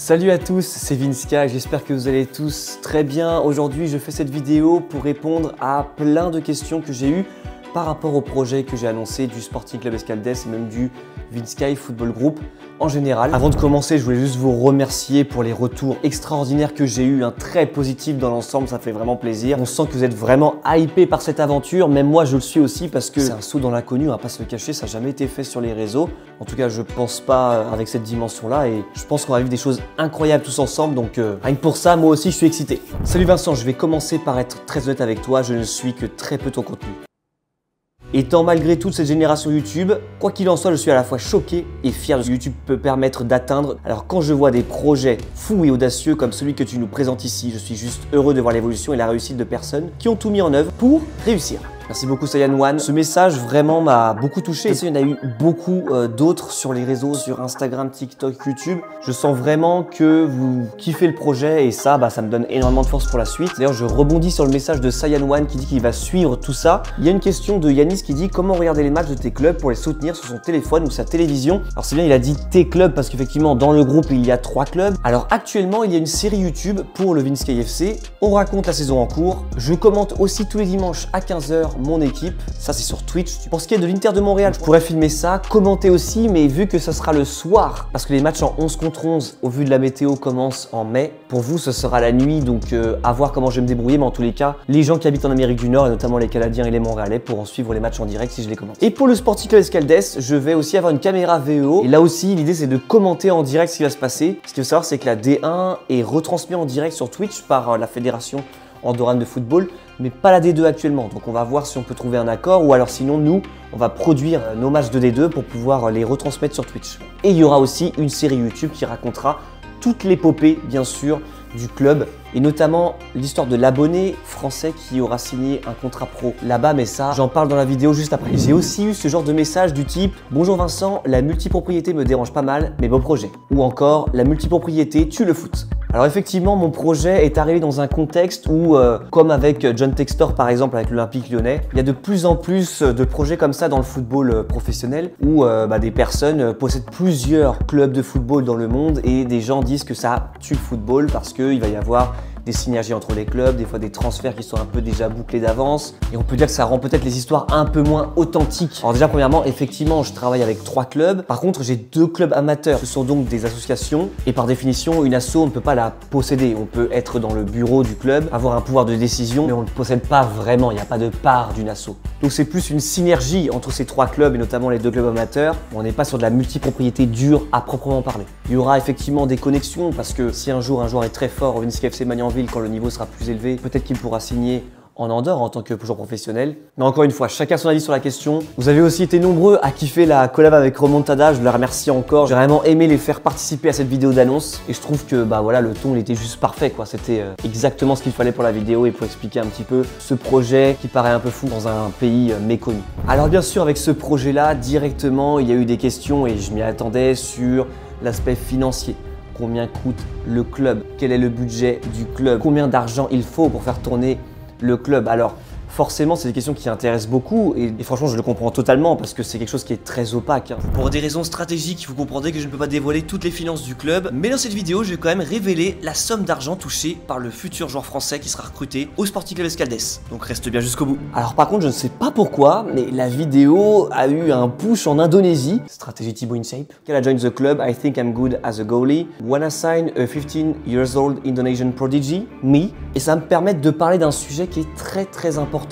Salut à tous, c'est Vinska, j'espère que vous allez tous très bien. Aujourd'hui, je fais cette vidéo pour répondre à plein de questions que j'ai eues par rapport au projet que j'ai annoncé du Sporting Club Escaldès et même du Vinsky Football Group en général. Avant de commencer, je voulais juste vous remercier pour les retours extraordinaires que j'ai eu, très positifs dans l'ensemble, ça fait vraiment plaisir. On sent que vous êtes vraiment hypé par cette aventure, même moi je le suis aussi parce que c'est un saut dans l'inconnu, on va pas se le cacher, ça n'a jamais été fait sur les réseaux. En tout cas, je pense pas avec cette dimension-là et je pense qu'on va vivre des choses incroyables tous ensemble, donc rien que pour ça, moi aussi je suis excité. Salut Vincent, je vais commencer par être très honnête avec toi, je ne suis que très peu ton contenu. Étant malgré toute cette génération YouTube, quoi qu'il en soit, je suis à la fois choqué et fier de ce que YouTube peut permettre d'atteindre. Alors quand je vois des projets fous et audacieux comme celui que tu nous présentes ici, je suis juste heureux de voir l'évolution et la réussite de personnes qui ont tout mis en œuvre pour réussir. Merci beaucoup Saiyan One. Ce message vraiment m'a beaucoup touché. Il y en a eu beaucoup d'autres sur les réseaux, sur Instagram, TikTok, YouTube. Je sens vraiment que vous kiffez le projet et ça me donne énormément de force pour la suite. D'ailleurs, je rebondis sur le message de Saiyan One qui dit qu'il va suivre tout ça. Il y a une question de Yanis qui dit comment regarder les matchs de tes clubs pour les soutenir sur son téléphone ou sa télévision. Alors c'est bien, il a dit tes clubs parce qu'effectivement dans le groupe il y a 3 clubs. Alors actuellement il y a une série YouTube pour le Vinsky FC. On raconte la saison en cours. Je commente aussi tous les dimanches à 15 h mon équipe, ça c'est sur Twitch. Pour ce qui est de l'Inter de Montréal, je pourrais filmer ça, commenter aussi, mais vu que ça sera le soir, parce que les matchs en 11 contre 11, au vu de la météo, commencent en mai, pour vous ce sera la nuit, donc à voir comment je vais me débrouiller, mais en tous les cas, les gens qui habitent en Amérique du Nord, et notamment les Canadiens et les Montréalais, pourront suivre les matchs en direct si je les commente. Et pour le Sporting Club Escaldès, je vais aussi avoir une caméra VEO, et là aussi l'idée c'est de commenter en direct ce qui va se passer. Ce qu'il faut savoir c'est que la D1 est retransmise en direct sur Twitch par la fédération andorrane de football, mais pas la D2 actuellement. Donc on va voir si on peut trouver un accord ou alors sinon nous, on va produire nos matchs de D2 pour pouvoir les retransmettre sur Twitch. Et il y aura aussi une série YouTube qui racontera toute l'épopée, bien sûr, du club et notamment l'histoire de l'abonné français qui aura signé un contrat pro là-bas, mais ça, j'en parle dans la vidéo juste après. J'ai aussi eu ce genre de message du type « Bonjour Vincent, la multipropriété me dérange pas mal, mais beau projet » ou encore « La multipropriété tue le foot ». Alors effectivement, mon projet est arrivé dans un contexte où, comme avec John Textor par exemple avec l'Olympique Lyonnais, il y a de plus en plus de projets comme ça dans le football professionnel où des personnes possèdent plusieurs clubs de football dans le monde et des gens disent que ça tue le football parce qu'il va y avoir des synergies entre les clubs, des fois des transferts qui sont un peu déjà bouclés d'avance. Et on peut dire que ça rend peut-être les histoires un peu moins authentiques. Alors déjà, premièrement, effectivement, je travaille avec 3 clubs. Par contre, j'ai 2 clubs amateurs. Ce sont donc des associations. Et par définition, une asso, on ne peut pas la posséder. On peut être dans le bureau du club, avoir un pouvoir de décision, mais on ne possède pas vraiment. Il n'y a pas de part d'une asso. Donc c'est plus une synergie entre ces 3 clubs et notamment les 2 clubs amateurs. On n'est pas sur de la multipropriété dure à proprement parler. Il y aura effectivement des connexions parce que si un jour un joueur est très fort au Vinsky FC Magnanville, quand le niveau sera plus élevé, peut-être qu'il pourra signer en Andorre en tant que joueur professionnel. Mais encore une fois, chacun son avis sur la question. Vous avez aussi été nombreux à kiffer la collab avec Remontada, je les remercie encore. J'ai vraiment aimé les faire participer à cette vidéo d'annonce et je trouve que voilà, le ton il était juste parfait quoi. C'était exactement ce qu'il fallait pour la vidéo et pour expliquer un petit peu ce projet qui paraît un peu fou dans un pays méconnu. Alors bien sûr, avec ce projet-là, directement, il y a eu des questions et je m'y attendais sur l'aspect financier. Combien coûte le club? Quel est le budget du club? Combien d'argent il faut pour faire tourner le club? Alors forcément, c'est des questions qui intéressent beaucoup et franchement, je le comprends totalement parce que c'est quelque chose qui est très opaque. Pour des raisons stratégiques, vous comprendrez que je ne peux pas dévoiler toutes les finances du club, mais dans cette vidéo, je vais quand même révéler la somme d'argent touchée par le futur joueur français qui sera recruté au Sporting Club Escaldès. Donc reste bien jusqu'au bout. Alors par contre, je ne sais pas pourquoi, mais la vidéo a eu un push en Indonésie. Stratégie Thibaut InShape. Can I join the club? I think I'm good as a goalie. Wanna sign a 15 years old Indonesian prodigy? Me. Et ça me permet de parler d'un sujet qui est très important.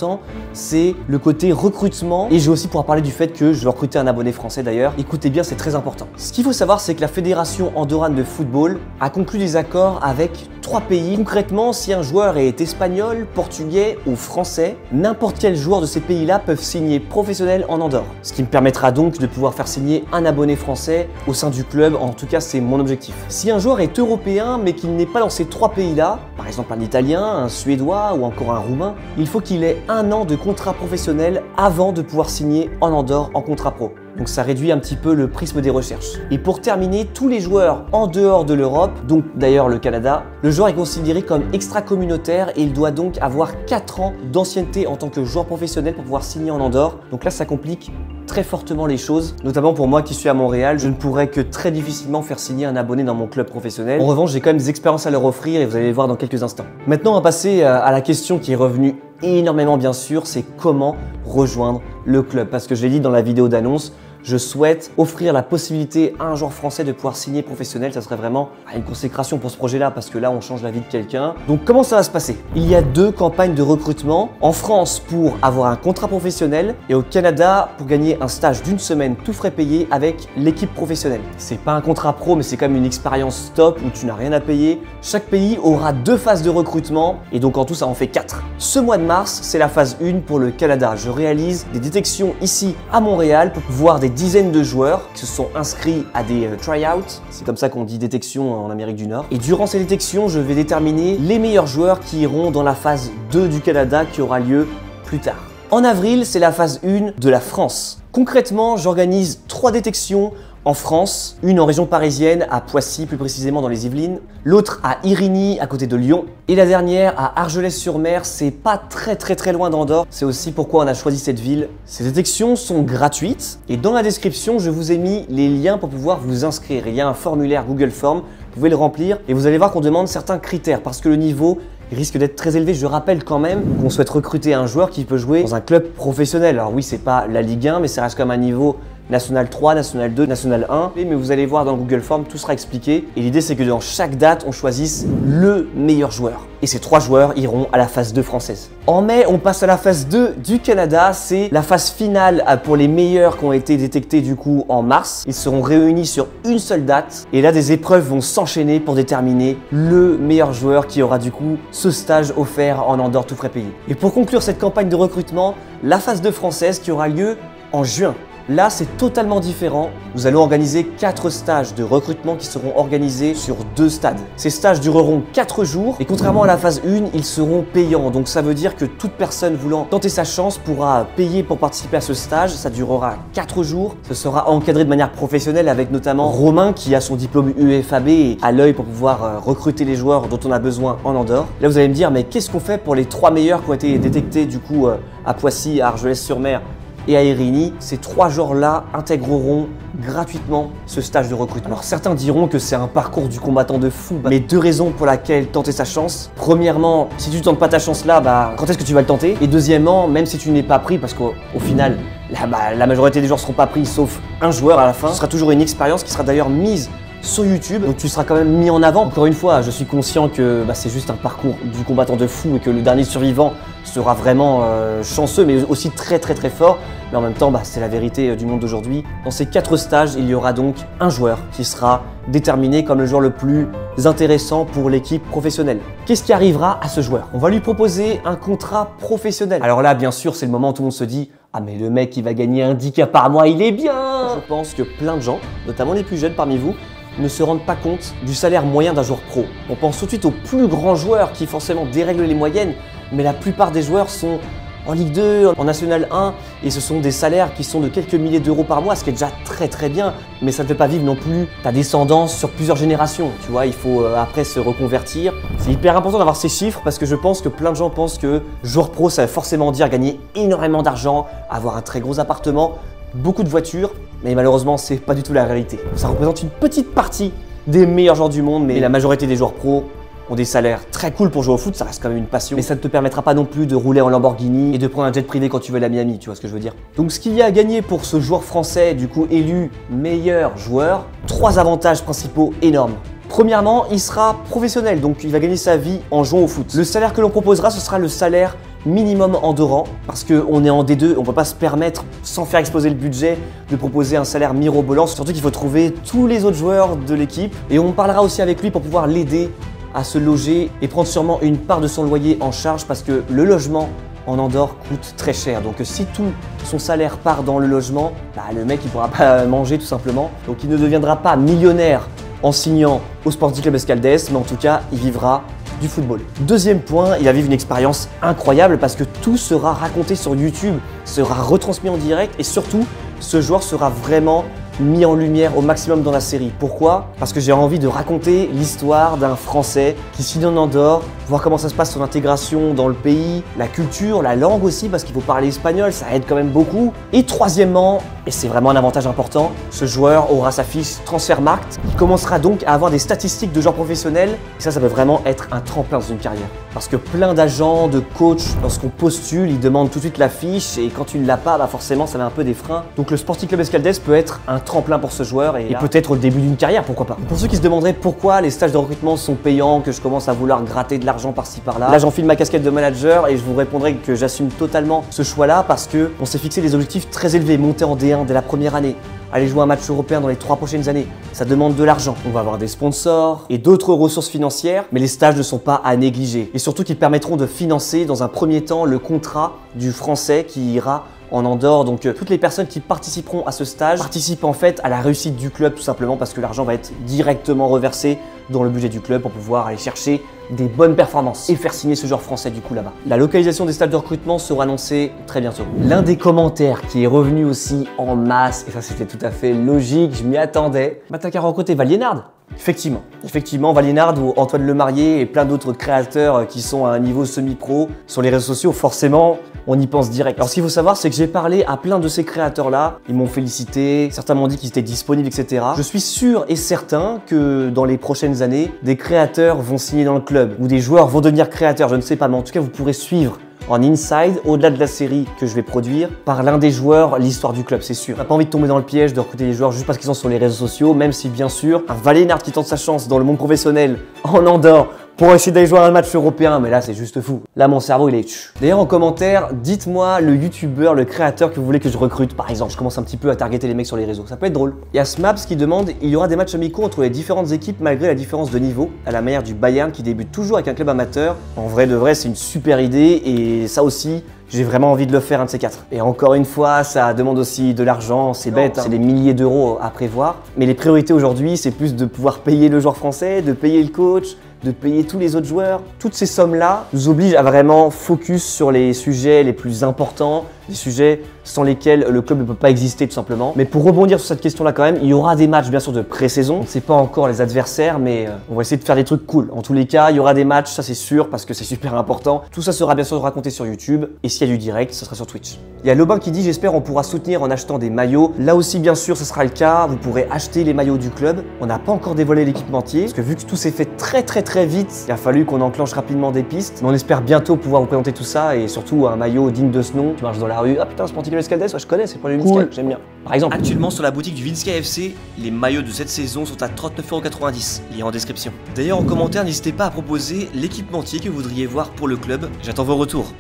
C'est le côté recrutement et je vais aussi pouvoir parler du fait que je vais recruter un abonné français d'ailleurs. Écoutez bien, c'est très important. Ce qu'il faut savoir, c'est que la fédération andorrane de football a conclu des accords avec 3 pays. Concrètement, si un joueur est espagnol, portugais ou français, n'importe quel joueur de ces pays-là peuvent signer professionnel en Andorre. Ce qui me permettra donc de pouvoir faire signer un abonné français au sein du club. En tout cas, c'est mon objectif. Si un joueur est européen mais qu'il n'est pas dans ces 3 pays-là, par exemple un Italien, un Suédois ou encore un Roumain, il faut qu'il ait 1 an de contrat professionnel avant de pouvoir signer en Andorre en contrat pro. Donc ça réduit un petit peu le prisme des recherches. Et pour terminer, tous les joueurs en dehors de l'Europe, donc d'ailleurs le Canada, le joueur est considéré comme extra-communautaire et il doit donc avoir 4 ans d'ancienneté en tant que joueur professionnel pour pouvoir signer en Andorre. Donc là, ça complique très fortement les choses, notamment pour moi qui suis à Montréal, je ne pourrais que très difficilement faire signer un abonné dans mon club professionnel. En revanche, j'ai quand même des expériences à leur offrir et vous allez les voir dans quelques instants. Maintenant, on va passer à la question qui est revenue énormément bien sûr, c'est comment rejoindre le club. Parce que je l'ai dit dans la vidéo d'annonce, je souhaite offrir la possibilité à un joueur français de pouvoir signer professionnel. Ça serait vraiment une consécration pour ce projet-là parce que là, on change la vie de quelqu'un. Donc, comment ça va se passer? Il y a 2 campagnes de recrutement. En France, pour avoir un contrat professionnel et au Canada, pour gagner un stage d'1 semaine, tout frais payé avec l'équipe professionnelle. C'est pas un contrat pro, mais c'est quand même une expérience top où tu n'as rien à payer. Chaque pays aura 2 phases de recrutement et donc en tout, ça en fait 4. Ce mois de mars, c'est la phase 1 pour le Canada. Je réalise des détections ici à Montréal pour voir des dizaines de joueurs qui se sont inscrits à des tryouts, c'est comme ça qu'on dit détection en Amérique du Nord. Et durant ces détections, je vais déterminer les meilleurs joueurs qui iront dans la phase 2 du Canada qui aura lieu plus tard. En avril, c'est la phase 1 de la France. Concrètement, j'organise 3 détections en France, une en région parisienne, à Poissy, plus précisément dans les Yvelines, l'autre à Irigny, à côté de Lyon, et la dernière à Argelès-sur-Mer, c'est pas très loin d'Andorre, c'est aussi pourquoi on a choisi cette ville. Ces détections sont gratuites, et dans la description, je vous ai mis les liens pour pouvoir vous inscrire. Il y a un formulaire Google Form, vous pouvez le remplir, et vous allez voir qu'on demande certains critères, parce que le niveau risque d'être très élevé. Je rappelle quand même qu'on souhaite recruter un joueur qui peut jouer dans un club professionnel. Alors oui, c'est pas la Ligue 1, mais ça reste comme un niveau National 3, National 2, National 1. Mais vous allez voir dans Google Form, tout sera expliqué. Et l'idée, c'est que dans chaque date, on choisisse le meilleur joueur. Et ces 3 joueurs iront à la phase 2 française. En mai, on passe à la phase 2 du Canada. C'est la phase finale pour les meilleurs qui ont été détectés du coup en mars. Ils seront réunis sur une seule date. Et là, des épreuves vont s'enchaîner pour déterminer le meilleur joueur qui aura du coup ce stage offert en Andorre tout frais payé. Et pour conclure cette campagne de recrutement, la phase 2 française qui aura lieu en juin. Là, c'est totalement différent. Nous allons organiser 4 stages de recrutement qui seront organisés sur 2 stades. Ces stages dureront 4 jours et contrairement à la phase 1, ils seront payants. Donc ça veut dire que toute personne voulant tenter sa chance pourra payer pour participer à ce stage. Ça durera 4 jours. Ce sera encadré de manière professionnelle avec notamment Romain qui a son diplôme UEFAB et à l'œil pour pouvoir recruter les joueurs dont on a besoin en Andorre. Là, vous allez me dire, mais qu'est-ce qu'on fait pour les 3 meilleurs qui ont été détectés du coup à Poissy, à Argelès-sur-Mer et à Irigny? Ces 3 joueurs-là intégreront gratuitement ce stage de recrutement. Alors certains diront que c'est un parcours du combattant de fou, mais 2 raisons pour lesquelles tenter sa chance. Premièrement, si tu ne tentes pas ta chance là, quand est-ce que tu vas le tenter? Et deuxièmement, même si tu n'es pas pris, parce qu'au final, la majorité des joueurs ne seront pas pris sauf un joueur à la fin, ce sera toujours une expérience qui sera d'ailleurs mise sur YouTube, donc tu seras quand même mis en avant. Encore une fois, je suis conscient que c'est juste un parcours du combattant de fou et que le dernier survivant sera vraiment chanceux, mais aussi très fort. Mais en même temps, c'est la vérité du monde d'aujourd'hui. Dans ces 4 stages, il y aura donc un joueur qui sera déterminé comme le joueur le plus intéressant pour l'équipe professionnelle. Qu'est-ce qui arrivera à ce joueur? On va lui proposer un contrat professionnel. Alors là, bien sûr, c'est le moment où tout le monde se dit « Ah mais le mec, il va gagner un 10K par mois, il est bien !» Je pense que plein de gens, notamment les plus jeunes parmi vous, ne se rendent pas compte du salaire moyen d'un joueur pro. On pense tout de suite aux plus grands joueurs qui forcément dérèglent les moyennes, mais la plupart des joueurs sont en Ligue 2, en National 1, et ce sont des salaires qui sont de quelques milliers d'euros par mois, ce qui est déjà très bien, mais ça ne fait pas vivre non plus ta descendance sur plusieurs générations, tu vois, il faut après se reconvertir. C'est hyper important d'avoir ces chiffres parce que je pense que plein de gens pensent que joueur pro, ça veut forcément dire gagner énormément d'argent, avoir un très gros appartement, beaucoup de voitures, mais malheureusement, c'est pas du tout la réalité. Ça représente une petite partie des meilleurs joueurs du monde, mais la majorité des joueurs pros ont des salaires très cool pour jouer au foot, ça reste quand même une passion. Mais ça ne te permettra pas non plus de rouler en Lamborghini et de prendre un jet privé quand tu veux aller à Miami, tu vois ce que je veux dire. Donc ce qu'il y a à gagner pour ce joueur français, du coup élu meilleur joueur, 3 avantages principaux énormes. Premièrement, il sera professionnel, donc il va gagner sa vie en jouant au foot. Le salaire que l'on proposera, ce sera le salaire minimum andorran, parce qu'on est en D2, on ne peut pas se permettre, sans faire exploser le budget, de proposer un salaire mirobolant, surtout qu'il faut trouver tous les autres joueurs de l'équipe. Et on parlera aussi avec lui pour pouvoir l'aider à se loger et prendre sûrement une part de son loyer en charge parce que le logement en Andorre coûte très cher. Donc si tout son salaire part dans le logement, le mec il pourra pas manger tout simplement. Donc il ne deviendra pas millionnaire en signant au Sporting Club Escaldès, mais en tout cas il vivra du football. Deuxième point, il va vivre une expérience incroyable parce que tout sera raconté sur YouTube, sera retransmis en direct et surtout ce joueur sera vraiment mis en lumière au maximum dans la série. Pourquoi? Parce que j'ai envie de raconter l'histoire d'un Français qui signe en Andorre, voir comment ça se passe son intégration dans le pays, la culture, la langue aussi, parce qu'il faut parler espagnol, ça aide quand même beaucoup. Et troisièmement, et c'est vraiment un avantage important, ce joueur aura sa fiche Transfermarkt. Il commencera donc à avoir des statistiques de joueurs professionnels. Et ça peut vraiment être un tremplin dans une carrière. Parce que plein d'agents, de coachs, lorsqu'on postule, ils demandent tout de suite la fiche. Et quand tu ne l'as pas, bah forcément, ça met un peu des freins. Donc le Sporting Club Escaldès peut être un tremplin pour ce joueur et peut-être le début d'une carrière, pourquoi pas. Pour ceux qui se demanderaient pourquoi les stages de recrutement sont payants, que je commence à vouloir gratter de l'argent par-ci par-là, là j'enfile ma casquette de manager et je vous répondrai que j'assume totalement ce choix-là parce que on s'est fixé des objectifs très élevés, monter en D1 dès la première année, aller jouer un match européen dans les 3 prochaines années. Ça demande de l'argent. On va avoir des sponsors et d'autres ressources financières, mais les stages ne sont pas à négliger. Et surtout qu'ils permettront de financer dans un premier temps le contrat du Français qui ira en Andorre. Donc toutes les personnes qui participeront à ce stage participent en fait à la réussite du club tout simplement parce que l'argent va être directement reversé dans le budget du club pour pouvoir aller chercher des bonnes performances et faire signer ce joueur français du coup là-bas. La localisation des stages de recrutement sera annoncée très bientôt. L'un des commentaires qui est revenu aussi en masse, et ça c'était tout à fait logique, je m'y attendais, bah t'as qu'à recruter Valiénard. Effectivement, Valiénard ou Antoine Lemarrier et plein d'autres créateurs qui sont à un niveau semi-pro sur les réseaux sociaux, forcément, on y pense direct. Alors ce qu'il faut savoir, c'est que j'ai parlé à plein de ces créateurs-là, ils m'ont félicité, certains m'ont dit qu'ils étaient disponibles, etc. Je suis sûr et certain que dans les prochaines années, des créateurs vont signer dans le club ou des joueurs vont devenir créateurs, je ne sais pas, mais en tout cas, vous pourrez suivre en inside, au-delà de la série que je vais produire, par l'un des joueurs, l'histoire du club, c'est sûr. On n'a pas envie de tomber dans le piège de recruter des joueurs juste parce qu'ils sont sur les réseaux sociaux, même si bien sûr, un Valiénard qui tente sa chance dans le monde professionnel en Andorre pour essayer d'aller jouer à un match européen, mais là c'est juste fou. Là mon cerveau il est... D'ailleurs en commentaire, dites-moi le youtubeur, le créateur que vous voulez que je recrute par exemple. Je commence un petit peu à targeter les mecs sur les réseaux, ça peut être drôle. Il y a Smaps qui demande, il y aura des matchs amicaux entre les différentes équipes malgré la différence de niveau, à la manière du Bayern qui débute toujours avec un club amateur. En vrai de vrai c'est une super idée et ça aussi, j'ai vraiment envie de le faire un de ces quatre. Et encore une fois, ça demande aussi de l'argent, c'est bête, hein. C'est des milliers d'euros à prévoir. Mais les priorités aujourd'hui, c'est plus de pouvoir payer le joueur français, de payer le coach, de payer tous les autres joueurs. Toutes ces sommes-là nous obligent à vraiment focus sur les sujets les plus importants, les sujets sans lesquels le club ne peut pas exister tout simplement. Mais pour rebondir sur cette question-là quand même, il y aura des matchs bien sûr de pré-saison. On ne sait pas encore les adversaires, mais on va essayer de faire des trucs cool. En tous les cas, il y aura des matchs, ça c'est sûr, parce que c'est super important. Tout ça sera bien sûr raconté sur YouTube. Et s'il y a du direct, ça sera sur Twitch. Il y a Lobin qui dit, j'espère on pourra soutenir en achetant des maillots. Là aussi bien sûr, ce sera le cas. Vous pourrez acheter les maillots du club. On n'a pas encore dévoilé l'équipementier, parce que vu que tout s'est fait très vite, il a fallu qu'on enclenche rapidement des pistes. Mais on espère bientôt pouvoir vous présenter tout ça et surtout un maillot digne de ce nom. Tu marches dans la rue, ah putain, Sporting Club Escaldès, ouais, je connais, c'est pour le Vinska, j'aime bien. Par exemple, actuellement sur la boutique du Vinska FC, les maillots de cette saison sont à 39,90 €, lien en description. D'ailleurs en commentaire, n'hésitez pas à proposer l'équipementier que vous voudriez voir pour le club. J'attends vos retours.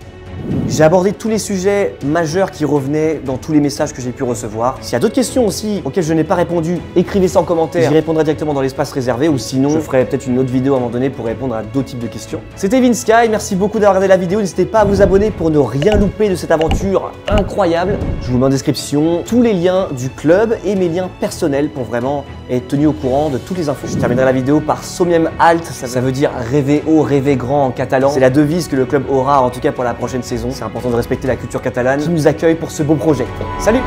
J'ai abordé tous les sujets majeurs qui revenaient dans tous les messages que j'ai pu recevoir. S'il y a d'autres questions aussi auxquelles je n'ai pas répondu, écrivez ça en commentaire. J'y répondrai directement dans l'espace réservé ou sinon je ferai peut-être une autre vidéo à un moment donné pour répondre à d'autres types de questions. C'était Vinska, merci beaucoup d'avoir regardé la vidéo. N'hésitez pas à vous abonner pour ne rien louper de cette aventure incroyable. Je vous mets en description tous les liens du club et mes liens personnels pour vraiment être tenu au courant de toutes les infos. Je terminerai la vidéo par Somiem Alt, ça veut dire rêver haut, rêver grand en catalan. C'est la devise que le club aura en tout cas pour la prochaine saison. C'est important de respecter la culture catalane qui nous accueille pour ce beau projet. Salut!